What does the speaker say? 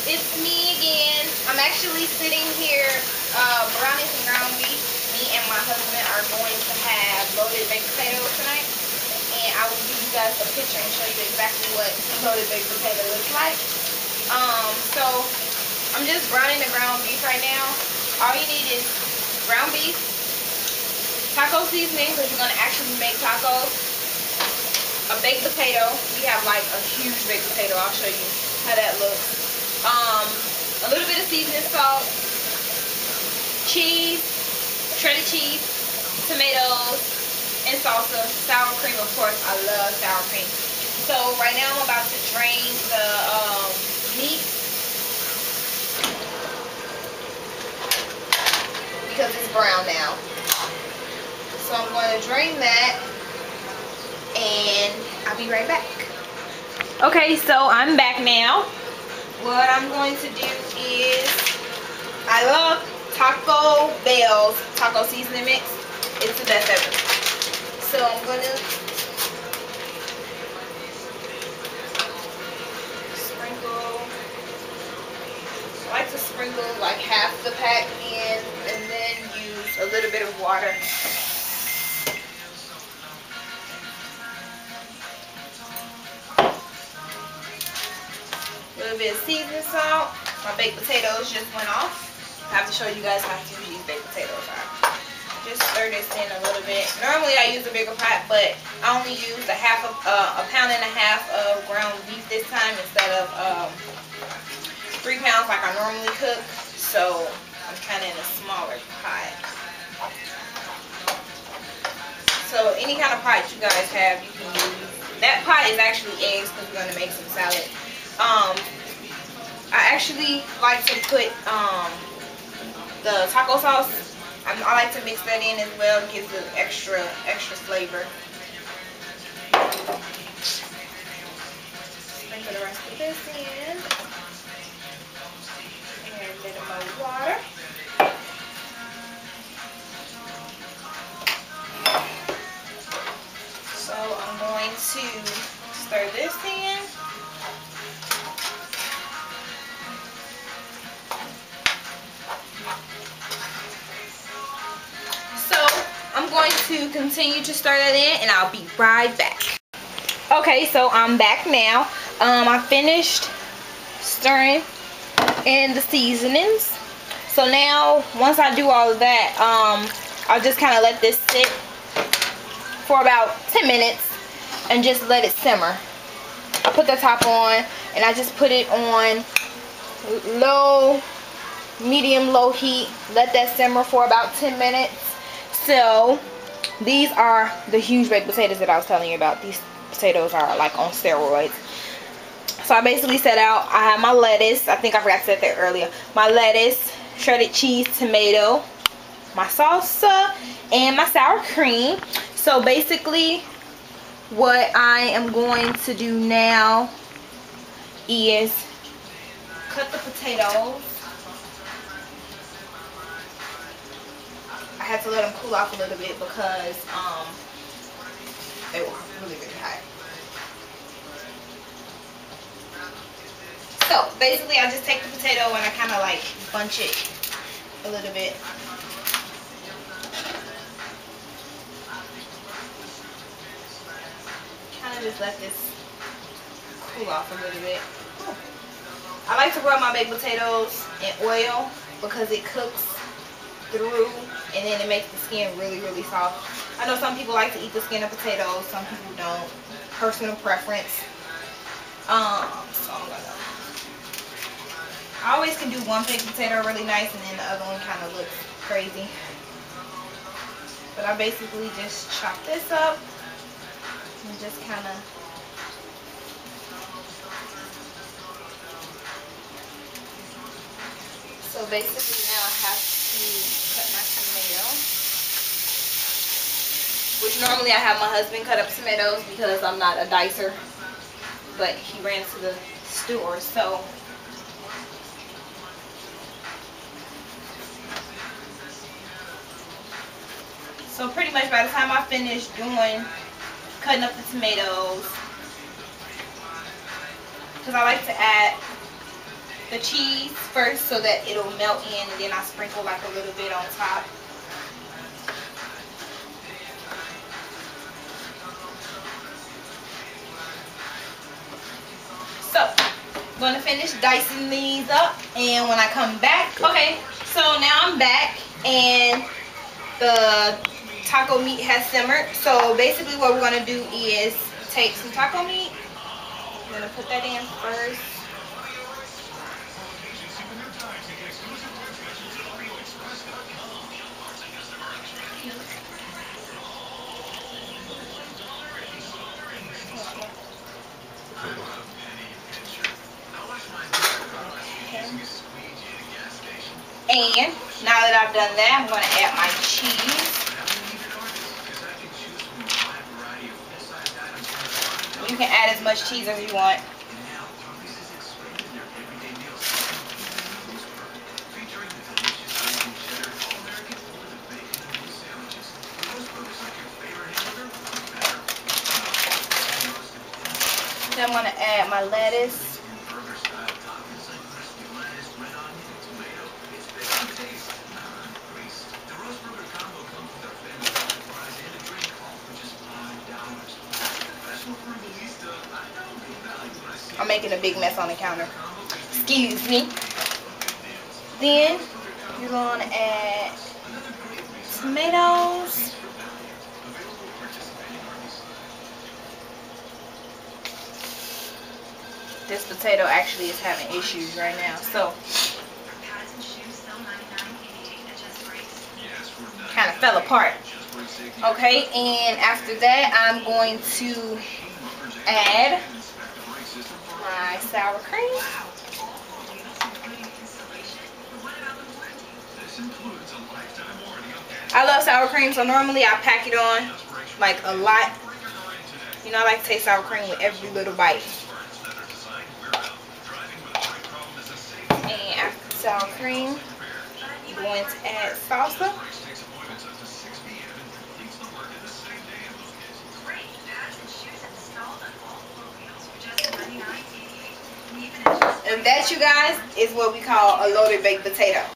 It's me again. I'm actually sitting here browning some ground beef. Me and my husband are going to have loaded baked potatoes tonight. And I will give you guys a picture and show you exactly what loaded baked potato looks like. So I'm just browning the ground beef right now. All you need is ground beef, taco seasoning because you're going to actually make tacos, a baked potato. We have like a huge baked potato. I'll show you how that looks. A little bit of seasoning salt, cheese, shredded cheese, tomatoes, and salsa, sour cream. Of course, I love sour cream. So right now I'm about to drain the meat because it's brown now. So I'm going to drain that and I'll be right back. Okay, so I'm back now. What I'm going to do is, I love Taco Bell's taco seasoning mix. It's the best ever. So I'm going to sprinkle. I like to sprinkle like half the pack in and then use a little bit of water. A little bit of seasoning salt. My baked potatoes just went off. I have to show you guys how huge these baked potatoes are. Just stir this in a little bit. Normally I use a bigger pot, but I only used a pound and a half of ground beef this time instead of 3 pounds like I normally cook. So I'm kind of in a smaller pot. So any kind of pot you guys have, you can use. That pot is actually eggs because we're going to make some salad. I actually like to put the taco sauce. I like to mix that in as well. It gives it extra flavor. Sprinkle the rest of this in. And a bit of more water. So I'm going to stir this in. I'm going to continue to stir that in and I'll be right back. Okay, so I'm back now. I finished stirring in the seasonings. So now, once I do all of that, I'll just kind of let this sit for about 10 minutes and just let it simmer. I put the top on and I just put it on medium low heat. Let that simmer for about 10 minutes. So these are the huge baked potatoes that I was telling you about. These potatoes are like on steroids. So I basically set out, I have my lettuce. I think I forgot to set that earlier. My lettuce, shredded cheese, tomato, my salsa, and my sour cream. So basically what I am going to do now is cut the potatoes. I had to let them cool off a little bit because they were really hot. So basically I just take the potato and I kind of like bunch it a little bit. Kind of just let this cool off a little bit. I like to rub my baked potatoes in oil because it cooks through and then it makes the skin really soft. I know some people like to eat the skin of potatoes, some people don't. Personal preference. So I always can do one baked potato really nice and then the other one kind of looks crazy. But I basically just chop this up and just kind of so basically now I have to cut my tomato, which normally I have my husband cut up tomatoes because I'm not a dicer, but he ran to the store. So pretty much by the time I finish cutting up the tomatoes, because I like to add the cheese first so that it'll melt in, and then I sprinkle like a little bit on top. So, I'm going to finish dicing these up, and when I come back, okay, so now I'm back, and the taco meat has simmered. So basically what we're going to do is take some taco meat. I'm going to put that in first. And now that I've done that, I'm going to add my cheese. You can add as much cheese as you want. Then I'm going to add my lettuce. I'm making a big mess on the counter. Excuse me. Then you're going to add tomatoes. This potato actually is having issues right now, so kind of fell apart. Okay, and after that I'm going to add my sour cream. I love sour cream, so normally I pack it on like a lot. You know, I like to taste sour cream with every little bite. And after sour cream, I'm going to add salsa. And that, you guys, is what we call a loaded baked potato.